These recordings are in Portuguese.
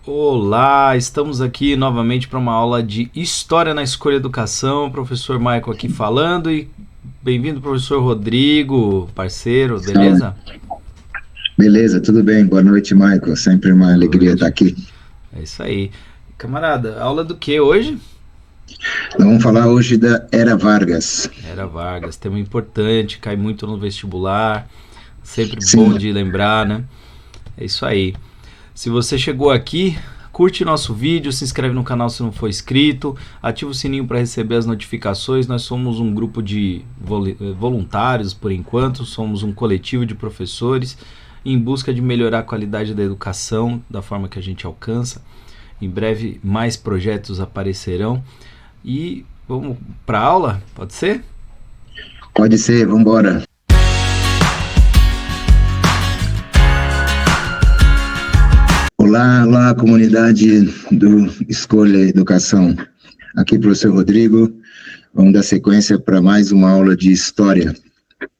Olá, estamos aqui novamente para uma aula de História na Escola Educação. Professor Michael aqui falando e bem-vindo, professor Rodrigo, parceiro, Salve. beleza? Beleza, tudo bem? Boa noite, Michael. Sempre uma Boa alegria estar noite. aqui. É isso aí. Camarada, aula do que hoje? Nós vamos falar hoje da Era Vargas. Era Vargas, tema importante, cai muito no vestibular, sempre bom Sim, de lembrar, né? É isso aí. Se você chegou aqui, curte nosso vídeo, se inscreve no canal se não for inscrito, ativa o sininho para receber as notificações. Nós somos um grupo de voluntários, por enquanto, somos um coletivo de professores em busca de melhorar a qualidade da educação da forma que a gente alcança. Em breve, mais projetos aparecerão. E vamos para a aula? Pode ser? pode ser, vamos embora. Olá, olá, comunidade do Escolha Educação. Aqui, professor Rodrigo. Vamos dar sequência para mais uma aula de História,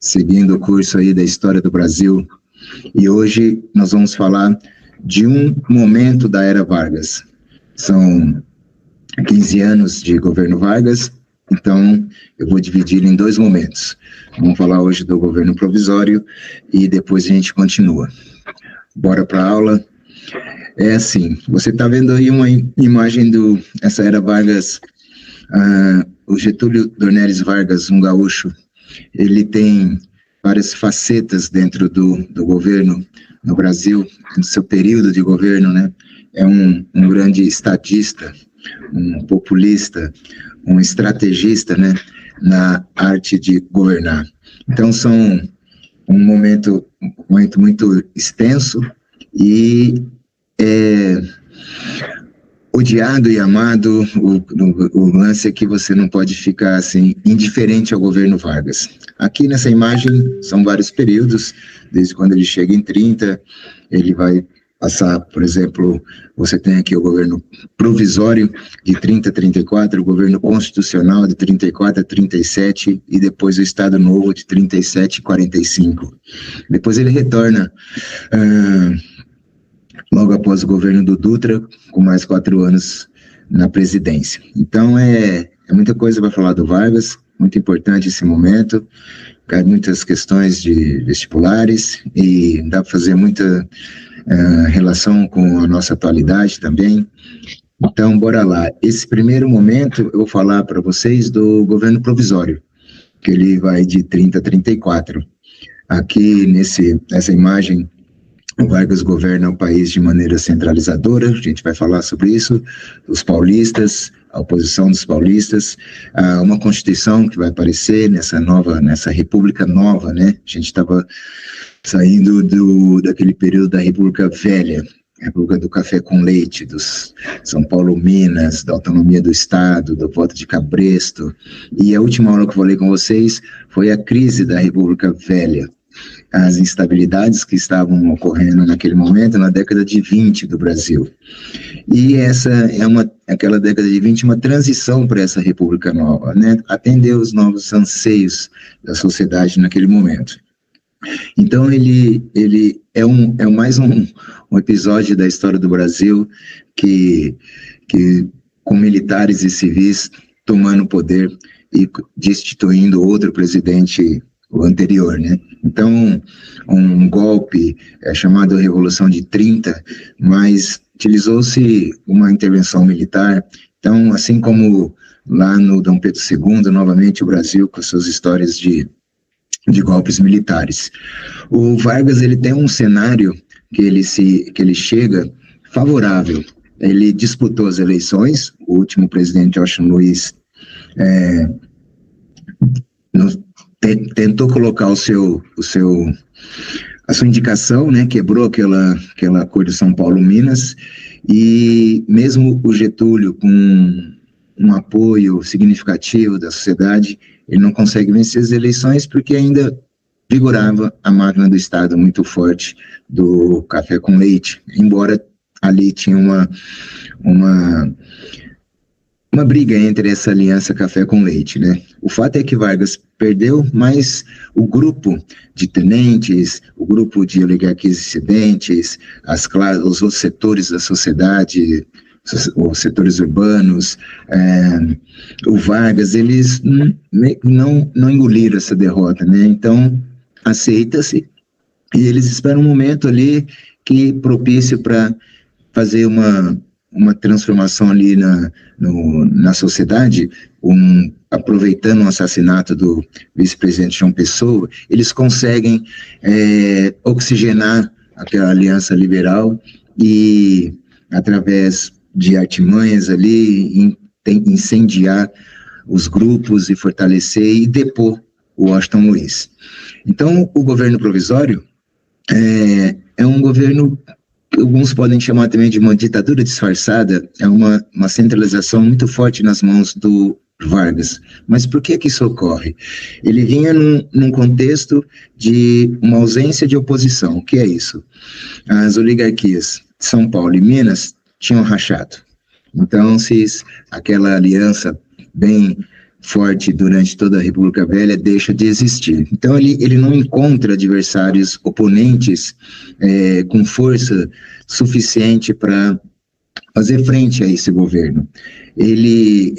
seguindo o curso aí da História do Brasil. E hoje nós vamos falar de um momento da Era Vargas. São 15 anos de governo Vargas, então eu vou dividir em dois momentos. Vamos falar hoje do governo provisório e depois a gente continua. Bora para a aula. É assim, você está vendo aí uma imagem essa Era Vargas, o Getúlio Dornelles Vargas, um gaúcho, ele tem várias facetas dentro do governo no Brasil, no seu período de governo, né? É um grande estadista, um populista, um estrategista, né, na arte de governar. Então, são um momento muito extenso e odiado e amado. O lance é que você não pode ficar assim indiferente ao governo Vargas. Aqui nessa imagem são vários períodos, desde quando ele chega em 30, ele vai passar, por exemplo, você tem aqui o governo provisório de 30 a 34, o governo constitucional de 34 a 37 e depois o Estado Novo de 37 a 45. Depois ele retorna logo após o governo do Dutra, com mais 4 anos na presidência. Então é muita coisa para falar do Vargas, muito importante esse momento, cai muitas questões de vestibulares e dá para fazer muita relação com a nossa atualidade também. Então, bora lá. Esse primeiro momento, eu vou falar para vocês do governo provisório, que ele vai de 30 a 34. Aqui, nessa imagem, o Vargas governa o país de maneira centralizadora, a gente vai falar sobre isso, os paulistas, a oposição dos paulistas, uma constituição que vai aparecer nessa república nova, né? A gente estava saindo daquele período da República Velha, República do Café com Leite, dos São Paulo Minas, da autonomia do Estado, do voto de Cabresto. E a última aula que eu falei com vocês foi a crise da República Velha, as instabilidades que estavam ocorrendo naquele momento, na década de 20 do Brasil. E essa aquela década de 20, uma transição para essa República Nova, né? Atender os novos anseios da sociedade naquele momento. Então, ele é mais um episódio da história do Brasil que com militares e civis tomando poder e destituindo outro presidente, o anterior, né? Então, um golpe chamado Revolução de 30, mas utilizou-se uma intervenção militar. Então, assim como lá no Dom Pedro II, novamente o Brasil com suas histórias de golpes militares. O Vargas, ele tem um cenário que ele chega favorável. Ele disputou as eleições, o último presidente, Washington Luiz, tentou colocar a sua indicação, né, quebrou aquela acordo de São Paulo-Minas, e mesmo o Getúlio, com um apoio significativo da sociedade, ele não consegue vencer as eleições porque ainda vigorava a máquina do Estado muito forte do café com leite, embora ali tinha uma uma briga entre essa aliança café com leite, né? O fato é que Vargas perdeu, mas o grupo de tenentes, o grupo de oligarquias dissidentes, os outros setores da sociedade, os setores urbanos, o Vargas, eles não engoliram essa derrota, né? Então, aceita-se, e eles esperam um momento ali que propício para fazer uma transformação ali na sociedade, aproveitando o assassinato do vice-presidente João Pessoa, eles conseguem oxigenar aquela aliança liberal e, através de artimanhas ali, incendiar os grupos e fortalecer e depor o Washington Luiz. Então, o governo provisório é um governo que alguns podem chamar também de uma ditadura disfarçada, é uma centralização muito forte nas mãos do Vargas. Mas por que isso ocorre? Ele vinha num contexto de uma ausência de oposição. O que é isso? As oligarquias de São Paulo e Minas tinham rachado. Então, aquela aliança bem forte durante toda a República Velha deixa de existir. Então, ele não encontra adversários oponentes com força suficiente para fazer frente a esse governo. Ele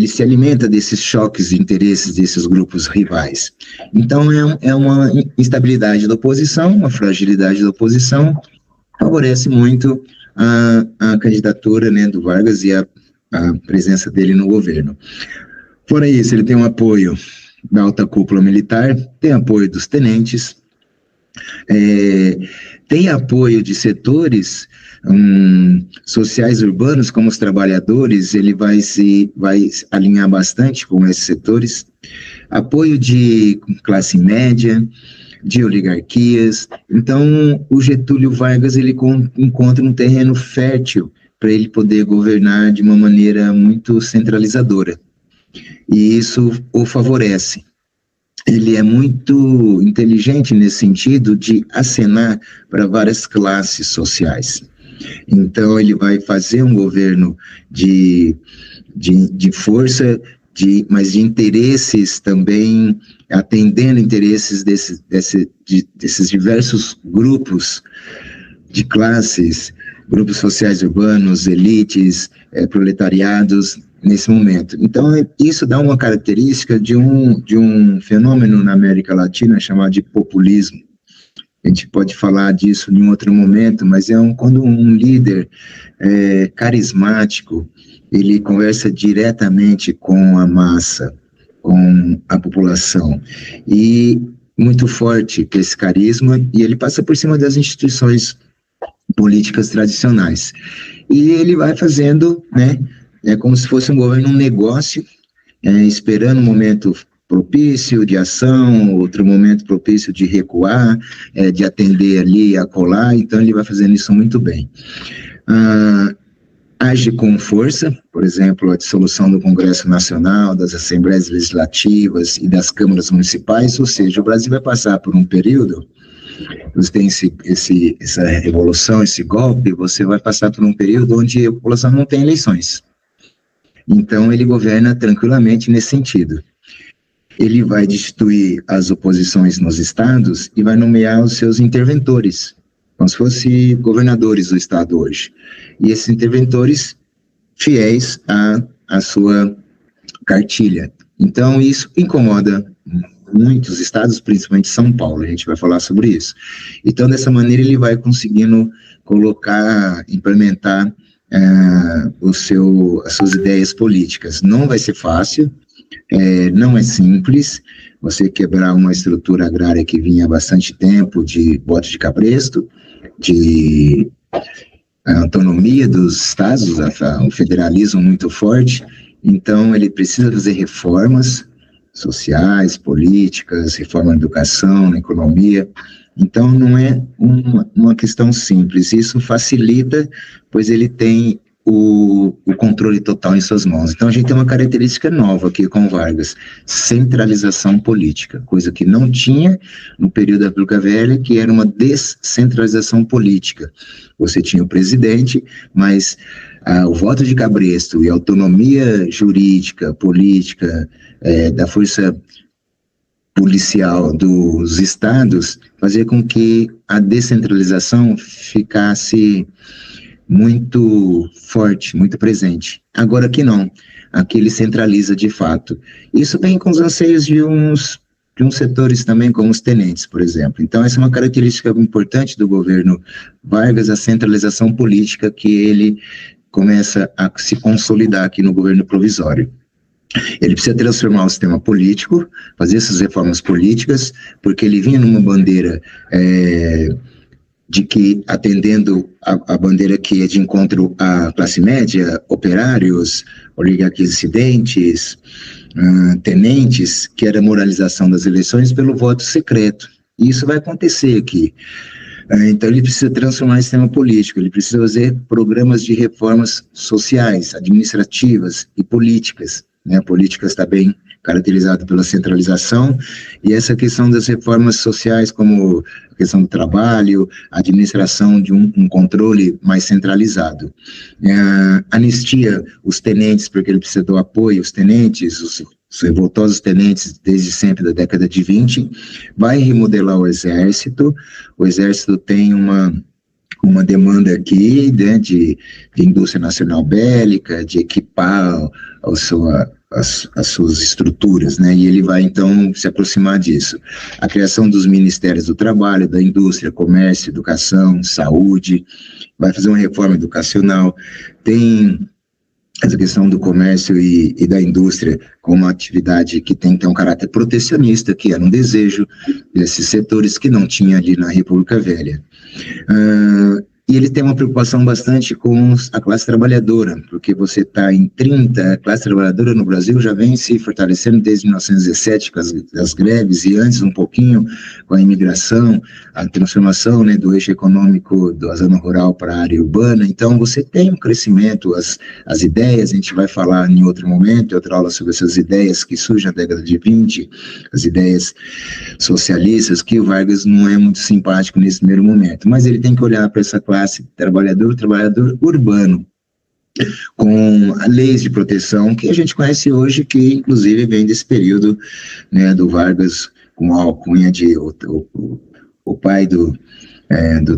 se alimenta desses choques de interesses desses grupos rivais. Então, é uma instabilidade da oposição, uma fragilidade da oposição, favorece muito a candidatura, né, do Vargas e a presença dele no governo. Fora isso, ele tem um apoio da alta cúpula militar, tem apoio dos tenentes, tem apoio de setores sociais urbanos, como os trabalhadores, ele vai alinhar bastante com esses setores, apoio de classe média, de oligarquias. Então, o Getúlio Vargas, ele encontra um terreno fértil para ele poder governar de uma maneira muito centralizadora. E isso o favorece. Ele é muito inteligente nesse sentido de acenar para várias classes sociais. Então, ele vai fazer um governo de força, mas de interesses também, atendendo interesses desses diversos grupos de classes, grupos sociais urbanos, elites, proletariados, nesse momento. Então, isso dá uma característica de um fenômeno na América Latina chamado de populismo. A gente pode falar disso em outro momento, mas quando um líder carismático, ele conversa diretamente com a massa, com a população, e muito forte com esse carisma, e ele passa por cima das instituições políticas tradicionais. E ele vai fazendo, né, como se fosse um governo, um negócio, esperando um momento propício de ação, outro momento propício de recuar, de atender ali e acolá, então ele vai fazendo isso muito bem. Age com força, por exemplo, a dissolução do Congresso Nacional, das Assembleias Legislativas e das câmaras municipais, ou seja, o Brasil vai passar por um período, você tem essa revolução, esse golpe, você vai passar por um período onde a população não tem eleições. Então, ele governa tranquilamente nesse sentido. Ele vai destituir as oposições nos estados e vai nomear os seus interventores, como se fossem governadores do estado hoje. E esses interventores fiéis à sua cartilha. Então, isso incomoda muitos estados, principalmente São Paulo, a gente vai falar sobre isso. Então, dessa maneira, ele vai conseguindo implementar as suas ideias políticas. Não vai ser fácil, não é simples, você quebrar uma estrutura agrária que vinha há bastante tempo, de voto de cabresto, de autonomia dos estados, um federalismo muito forte. Então, ele precisa fazer reformas sociais, políticas, reforma na educação, na economia. Então, não é uma questão simples. Isso facilita, pois ele tem o controle total em suas mãos. Então a gente tem uma característica nova aqui com Vargas, centralização política, coisa que não tinha no período da República Velha, que era uma descentralização política. Você tinha o presidente, mas o voto de cabresto e a autonomia jurídica, política, da força policial dos estados fazia com que a descentralização ficasse muito forte, muito presente. Agora aqui não, aqui ele centraliza de fato. Isso vem com os anseios de uns setores também, como os tenentes, por exemplo. Então essa é uma característica importante do governo Vargas, a centralização política que ele começa a se consolidar aqui no governo provisório. Ele precisa transformar o sistema político, fazer essas reformas políticas, porque ele vinha numa bandeira de que, atendendo a bandeira que é de encontro à classe média, operários, oligarquias dissidentes, tenentes, que era a moralização das eleições pelo voto secreto. E isso vai acontecer aqui. Então ele precisa transformar o sistema político, ele precisa fazer programas de reformas sociais, administrativas e políticas. A política está bem caracterizada pela centralização, e essa questão das reformas sociais, como a questão do trabalho, a administração de um controle mais centralizado. Anistia os tenentes, porque ele precisa do apoio, os tenentes, os revoltosos tenentes desde sempre, da década de 20, vai remodelar o exército tem uma demanda aqui, né, de indústria nacional bélica, de equipar as suas estruturas, né, e ele vai então se aproximar disso. A criação dos ministérios do trabalho, da indústria, comércio, educação, saúde, vai fazer uma reforma educacional, tem essa questão do comércio e da indústria como uma atividade que tem que ter um caráter protecionista, que era um desejo desses setores que não tinha ali na República Velha. E ele tem uma preocupação bastante com a classe trabalhadora, porque você está em 30, a classe trabalhadora no Brasil já vem se fortalecendo desde 1917 com as greves, e antes um pouquinho com a imigração, a transformação, né, do eixo econômico da zona rural para a área urbana. Então você tem um crescimento, as ideias, a gente vai falar em outro momento, em outra aula sobre essas ideias que surgem na década de 20, as ideias socialistas, que o Vargas não é muito simpático nesse primeiro momento, mas ele tem que olhar para essa classe trabalhador urbano, com leis de proteção que a gente conhece hoje, que inclusive vem desse período, né, do Vargas, com a alcunha de o pai do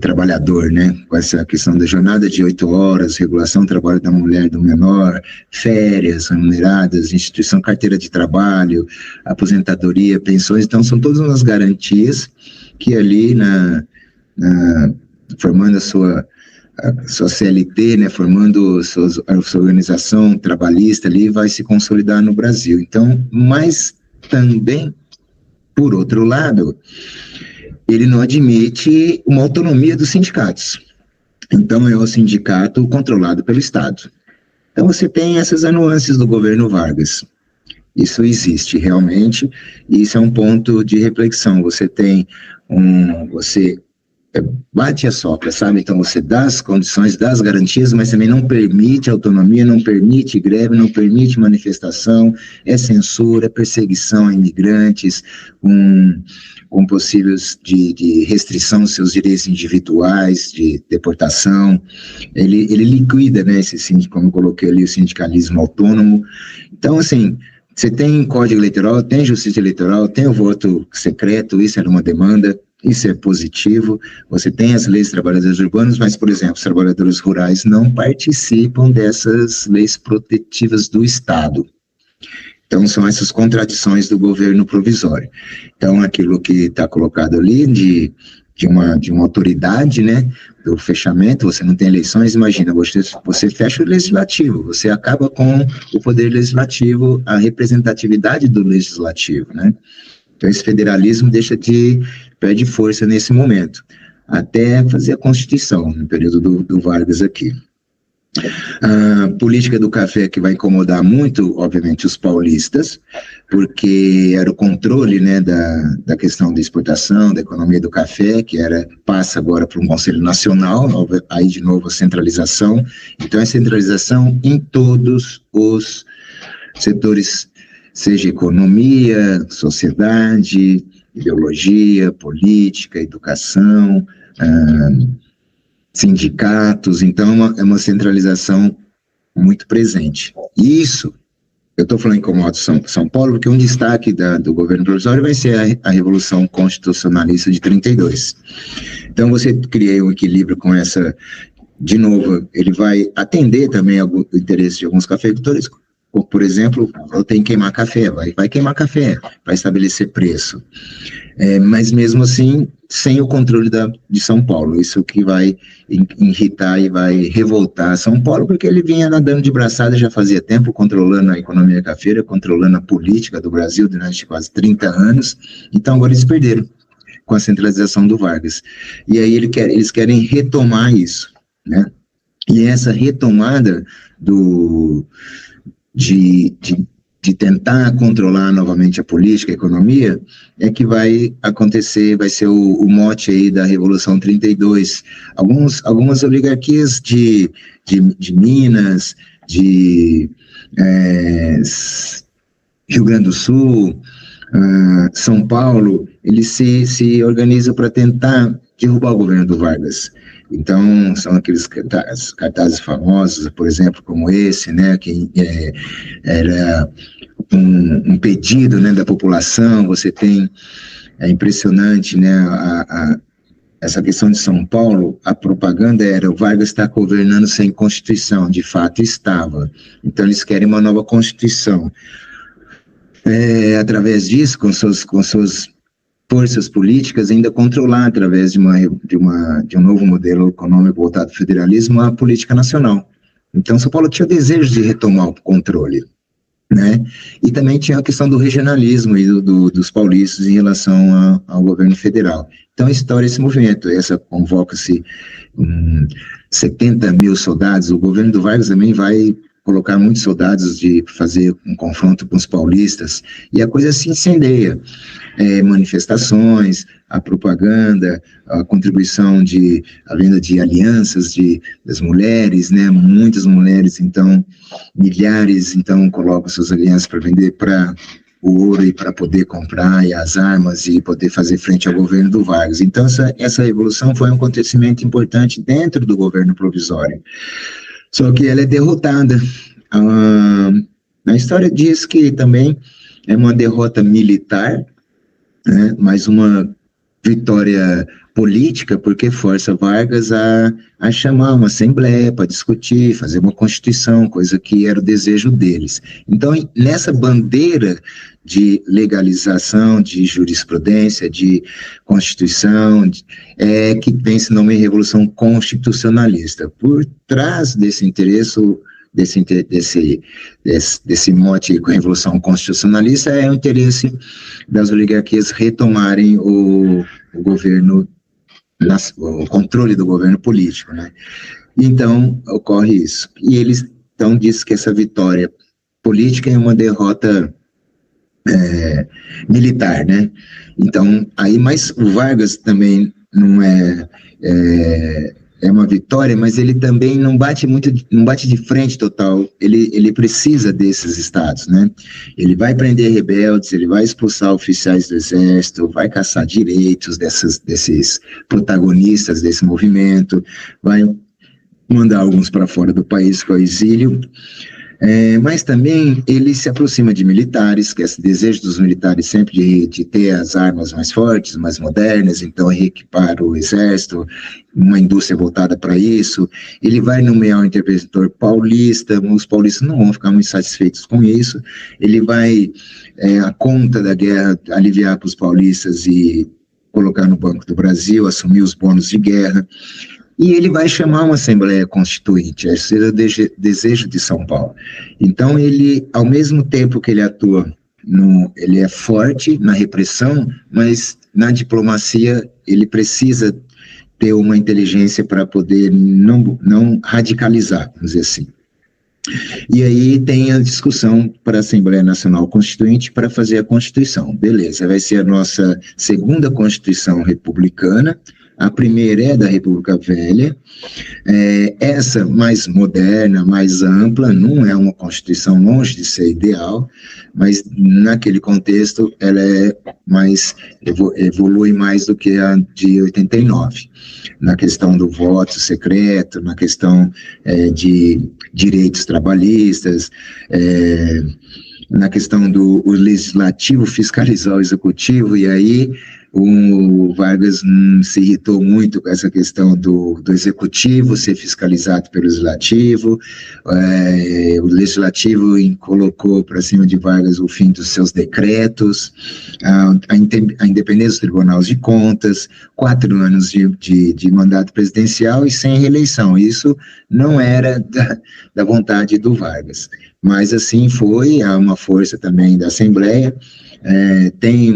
trabalhador, né, com essa questão da jornada de 8 horas, regulação do trabalho da mulher, do menor, férias remuneradas, instituição carteira de trabalho, aposentadoria, pensões. Então são todas umas garantias que ali formando a sua CLT, né, formando a sua organização trabalhista ali, vai se consolidar no Brasil. Então, mas também, por outro lado, ele não admite uma autonomia dos sindicatos. Então, é o sindicato controlado pelo Estado. Então, você tem essas nuances do governo Vargas. Isso existe realmente, e isso é um ponto de reflexão. Você tem você bate a sopra, sabe? Então você dá as condições, dá as garantias, mas também não permite autonomia, não permite greve, não permite manifestação, é censura, é perseguição a imigrantes, com possíveis de restrição dos seus direitos individuais, de deportação. Ele liquida, né, como eu coloquei ali, o sindicalismo autônomo. Então, assim, você tem código eleitoral, tem justiça eleitoral, tem o voto secreto, isso era uma demanda. Isso é positivo. Você tem as leis de trabalhadores urbanos, mas, por exemplo, os trabalhadores rurais não participam dessas leis protetivas do Estado. Então, são essas contradições do governo provisório. Então, aquilo que está colocado ali de uma autoridade, né, do fechamento, você não tem eleições, imagina, você fecha o legislativo, você acaba com o poder legislativo, a representatividade do legislativo, né? Então, esse federalismo perde força nesse momento, até fazer a Constituição, no período do Vargas aqui. A política do café que vai incomodar muito, obviamente, os paulistas, porque era o controle, né, da questão da exportação, da economia do café, que passa agora para um Conselho Nacional, aí de novo a centralização. Então, é centralização em todos os setores, seja economia, sociedade, ideologia, política, educação, sindicatos. Então é uma centralização muito presente. E isso, eu estou falando em incomoda São Paulo, porque um destaque do governo provisório vai ser a Revolução Constitucionalista de 32. Então você cria um equilíbrio com essa, de novo, ele vai atender também o interesse de alguns cafeicultores. Por exemplo, eu tenho que queimar café, vai queimar café para estabelecer preço. Mas mesmo assim, sem o controle de São Paulo, isso que vai irritar e vai revoltar São Paulo, porque ele vinha nadando de braçada já fazia tempo, controlando a economia cafeira, controlando a política do Brasil durante quase 30 anos, então agora eles perderam com a centralização do Vargas. E aí eles querem retomar isso, né? E essa retomada de tentar controlar novamente a política, a economia, é que vai acontecer, vai ser o mote aí da Revolução 32. Algumas oligarquias de Minas, de Rio Grande do Sul, São Paulo, eles se organizam para tentar derrubar o governo do Vargas. Então, são aqueles cartazes famosos, por exemplo, como esse, né, que era um pedido, né, da população. Você tem, é impressionante, né, essa questão de São Paulo, a propaganda era: o Vargas está governando sem Constituição. De fato estava. Então eles querem uma nova Constituição. Através disso, com suas forças políticas, ainda controlar, através de um novo modelo econômico voltado ao federalismo, a política nacional. Então São Paulo tinha o desejo de retomar o controle, né? E também tinha a questão do regionalismo e dos paulistas em relação ao governo federal. Então estoura esse movimento, convoca-se 70 mil soldados. O governo do Vargas também vai colocar muitos soldados de fazer um confronto com os paulistas, e a coisa se incendeia. Manifestações, a propaganda, a contribuição a venda de alianças das mulheres, né? Muitas mulheres, então, milhares, então, colocam suas alianças para vender para o ouro e para poder comprar e as armas e poder fazer frente ao governo do Vargas. Então, essa revolução foi um acontecimento importante dentro do governo provisório. Só que ela é derrotada. A história diz que também é uma derrota militar, né, mas uma vitória política, porque força Vargas a chamar uma assembleia para discutir, fazer uma constituição, coisa que era o desejo deles. Então, nessa bandeira de legalização, de jurisprudência, de constituição, que vem esse nome de Revolução Constitucionalista. Por trás desse interesse, desse mote com a Revolução Constitucionalista, é o interesse das oligarquias retomarem o governo, o controle do governo político, né? Então, ocorre isso. E eles, então, dizem que essa vitória política é uma derrota militar, né? Então, mas o Vargas também não é uma vitória, mas ele também não bate de frente total. Ele precisa desses estados, né? Ele vai prender rebeldes, ele vai expulsar oficiais do exército, vai caçar direitos desses protagonistas desse movimento, vai mandar alguns para fora do país com o exílio. Mas também ele se aproxima de militares, que é esse desejo dos militares sempre de ter as armas mais fortes, mais modernas, então reequipar o exército, uma indústria voltada para isso. Ele vai nomear um interventor paulista, os paulistas não vão ficar muito satisfeitos com isso. Ele vai, a conta da guerra, aliviar para os paulistas e colocar no Banco do Brasil, assumir os bônus de guerra. E ele vai chamar uma Assembleia Constituinte, esse é o desejo de São Paulo. Então, ele, ao mesmo tempo que ele atua, ele é forte na repressão, mas na diplomacia ele precisa ter uma inteligência para poder não radicalizar, vamos dizer assim. E aí tem a discussão para a Assembleia Nacional Constituinte para fazer a Constituição. Beleza, vai ser a nossa segunda Constituição republicana. A primeira é da República Velha, essa mais moderna, mais ampla, não é uma Constituição longe de ser ideal, mas naquele contexto ela evolui mais do que a de 89, na questão do voto secreto, na questão de direitos trabalhistas, na questão do legislativo fiscalizar o executivo, e aí o Vargas se irritou muito com essa questão do executivo ser fiscalizado pelo legislativo, o legislativo colocou para cima de Vargas o fim dos seus decretos, a independência do Tribunal de Contas, 4 anos de mandato presidencial e sem reeleição. Isso não era da vontade do Vargas, mas assim foi. Há uma força também da Assembleia, tem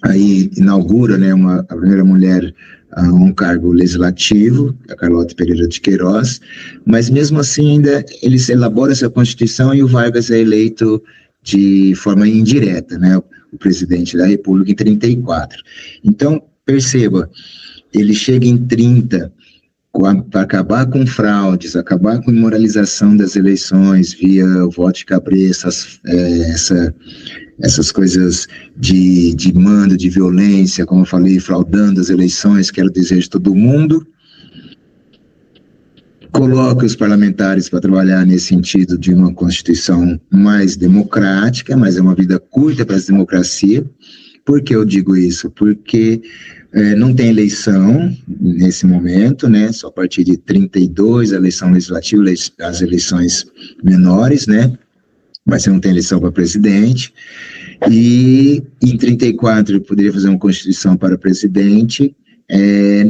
aí inaugura, né, a primeira mulher a um cargo legislativo, a Carlota Pereira de Queiroz, mas mesmo assim ainda eles elaboram essa Constituição e o Vargas é eleito de forma indireta, né, o presidente da República em 34. Então, perceba, ele chega em 30 para acabar com fraudes, acabar com imoralização das eleições via o voto de cabresto, essas coisas de mando, de violência, como eu falei, fraudando as eleições, que era o desejo de todo mundo, coloca os parlamentares para trabalhar nesse sentido de uma Constituição mais democrática, mas é uma vida curta para essa democracia. Por que eu digo isso? Porque não tem eleição nesse momento, né? Só a partir de 32, a eleição legislativa, as eleições menores, né? Mas você não tem eleição para presidente. E em 34 ele poderia fazer uma Constituição para presidente.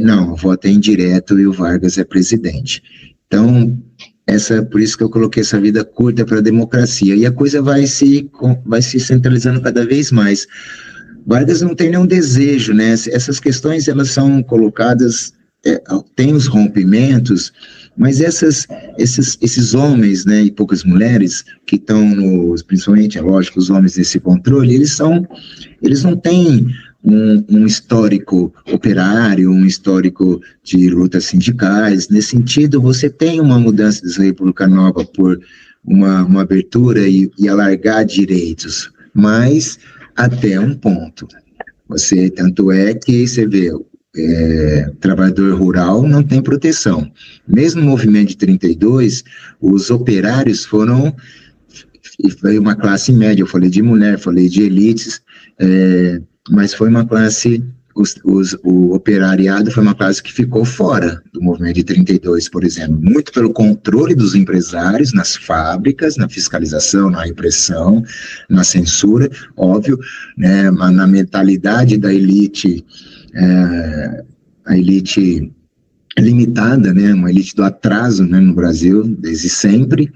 Não, o voto é indireto e o Vargas é presidente. Então, por isso que eu coloquei essa vida curta para a democracia. E a coisa vai se centralizando cada vez mais. Vargas não tem nenhum desejo, né? Essas questões, elas são colocadas, tem os rompimentos, mas esses homens, né, e poucas mulheres que estão, principalmente, é lógico, os homens nesse controle, eles não têm um histórico operário, um histórico de lutas sindicais. Nesse sentido, você tem uma mudança dessa República Nova por uma abertura e alargar direitos, mas até um ponto. Tanto é que você vê, trabalhador rural não tem proteção. Mesmo no movimento de 32, os operários foi uma classe média, eu falei de mulher, falei de elites, mas foi uma classe, o operariado foi uma classe que ficou fora do movimento de 32, por exemplo, muito pelo controle dos empresários nas fábricas, na fiscalização, na repressão, na censura, óbvio, né, na mentalidade da elite, a elite limitada, né, uma elite do atraso, né, no Brasil, desde sempre.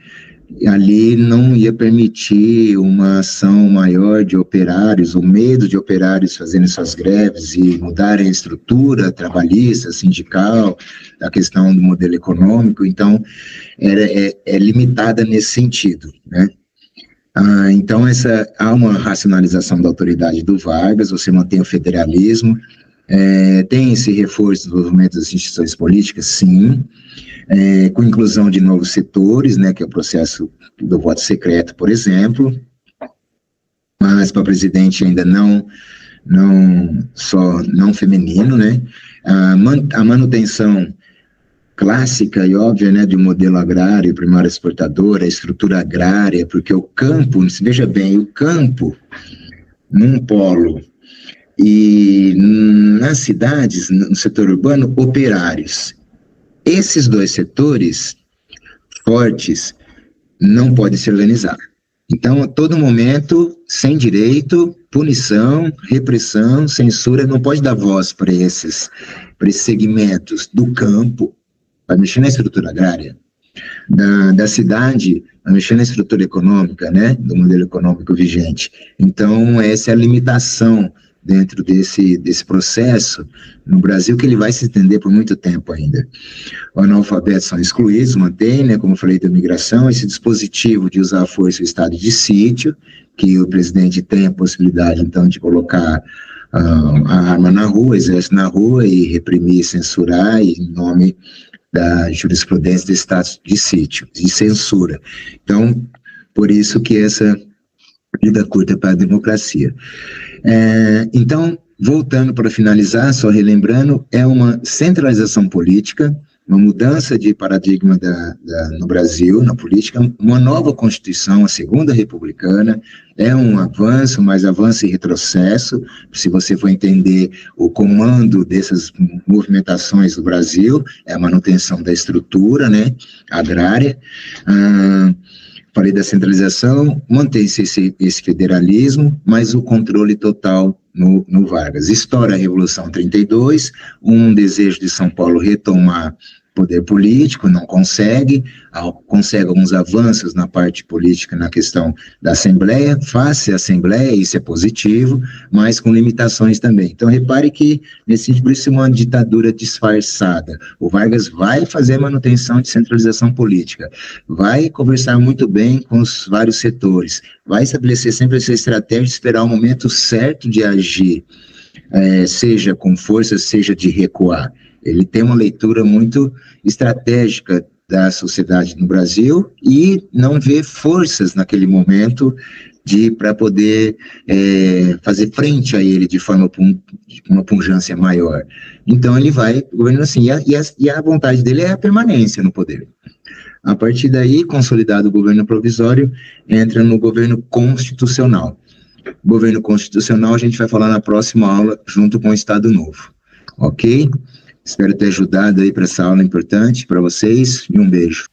Ali não ia permitir uma ação maior de operários, o medo de operários fazendo suas greves e mudarem a estrutura trabalhista, sindical, a questão do modelo econômico. Então, é limitada nesse sentido, né? Então, há uma racionalização da autoridade do Vargas, você mantém o federalismo, tem esse reforço do desenvolvimento das instituições políticas, sim, com inclusão de novos setores, né, que é o processo do voto secreto, por exemplo, mas para presidente ainda não feminino, né, a manutenção clássica e óbvia, né, de um modelo agrário, primário exportador, a estrutura agrária, porque o campo, veja bem, o campo, num polo, e nas cidades, no setor urbano, operários. Esses dois setores fortes não podem se organizar. Então, a todo momento, sem direito, punição, repressão, censura, não pode dar voz para esses segmentos do campo, vai mexer na estrutura agrária, da cidade, vai mexer na estrutura econômica, né, do modelo econômico vigente. Então, essa é a limitação dentro desse processo no Brasil, que ele vai se estender por muito tempo ainda. Os analfabetos são excluídos, mantém, né, como eu falei, da migração, esse dispositivo de usar a força, o estado de sítio, que o presidente tem a possibilidade, então, de colocar a arma na rua, o exército na rua e reprimir, censurar, em nome da jurisprudência de status de sítio, de censura. Então, por isso que essa vida curta para a democracia. Então, voltando para finalizar, só relembrando, é uma centralização política, uma mudança de paradigma no Brasil, na política, uma nova Constituição, a segunda republicana, é um avanço, mas avanço e retrocesso, se você for entender o comando dessas movimentações do Brasil, é a manutenção da estrutura, né, agrária. Falei da centralização, mantém-se esse federalismo, mas o controle total no Vargas. Estoura a Revolução 32, um desejo de São Paulo retomar poder político, não consegue alguns avanços na parte política, na questão da Assembleia, faz a Assembleia, isso é positivo, mas com limitações também. Então, repare que, nesse sentido, por isso é uma ditadura disfarçada. O Vargas vai fazer a manutenção de centralização política, vai conversar muito bem com os vários setores, vai estabelecer sempre essa estratégia de esperar o momento certo de agir, seja com força, seja de recuar. Ele tem uma leitura muito estratégica da sociedade no Brasil e não vê forças naquele momento para poder fazer frente a ele de forma uma pujança maior. Então ele vai governando assim, e a vontade dele é a permanência no poder. A partir daí, consolidado o governo provisório, entra no governo constitucional. Governo constitucional a gente vai falar na próxima aula, junto com o Estado Novo. Ok? Espero ter ajudado aí para essa aula importante para vocês e um beijo.